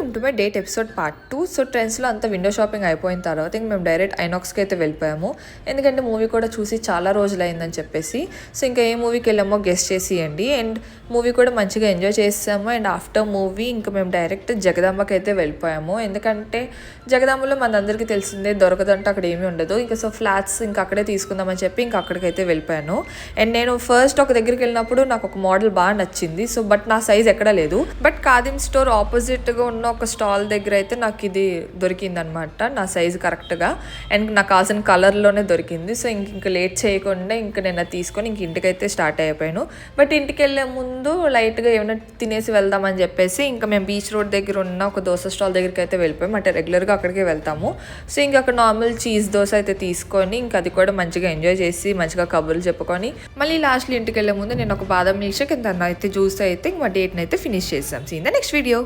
Welcome to my date episode part 2. So ట్రెండ్స్లో అంతా window shopping అయిపోయిన తర్వాత ఇంక మేము డైరెక్ట్ ఐనాక్స్కి అయితే వెళ్ళిపోయాము. ఎందుకంటే మూవీ కూడా చూసి చాలా రోజులు అయిందని చెప్పేసి. సో ఇంకా ఏ మూవీకి వెళ్ళామో గెస్ట్ చేసేయండి. అండ్ మూవీ కూడా మంచిగా ఎంజాయ్ చేసాము. అండ్ ఆఫ్టర్ మూవీ ఇంకా మేము డైరెక్ట్ జగదాంబకి అయితే వెళ్ళిపోయాము. ఎందుకంటే జగదాంబలో మనందరికీ తెలిసిందే దొరకదంటే అక్కడ ఏమీ ఉండదు. ఇంకా సో ఫ్లాట్స్ ఇంకా అక్కడే తీసుకుందామని చెప్పి ఇంకా అక్కడికైతే వెళ్ళిపోయాను. అండ్ నేను ఫస్ట్ ఒక దగ్గరికి వెళ్ళినప్పుడు నాకు ఒక మోడల్ బాగా నచ్చింది. సో బట్ నా సైజ్ ఎక్కడ లేదు. బట్ ఖాదీమ్ స్టోర్ ఆపోజిట్గా ఉన్న ఒక స్టాల్ దగ్గర అయితే నాకు ఇది దొరికింది అనమాట, నా సైజు కరెక్ట్గా. అండ్ నాకు కావాల్సిన కలర్లోనే దొరికింది. సో ఇంక లేట్ చేయకుండా ఇంకా నేను అది తీసుకొని ఇంక ఇంటికైతే స్టార్ట్ అయిపోయాను. బట్ ఇంటికి వెళ్ళే ముందు లైట్గా ఏమైనా తినేసి వెళ్దామని చెప్పేసి ఇంకా మేము బీచ్ రోడ్ దగ్గర ఉన్న ఒక దోశ స్టాల్ దగ్గరికి అయితే వెళ్ళిపోయాం. అంటే రెగ్యులర్గా అక్కడికే వెళ్తాము. సో ఇంక అక్కడ నార్మల్ చీజ్ దోశ అయితే తీసుకొని ఇంకా అది కూడా మంచిగా ఎంజాయ్ చేసి మంచిగా కబుర్లు చెప్పుకొని మళ్ళీ లాస్ట్లో ఇంటికి వెళ్ళే ముందు నేను ఒక బాదం మిల్క్ షేక్ అయితే జ్యూస్ అయితే ఇంకా డేట్ని అయితే ఫినిష్ చేసాం. See in the next video.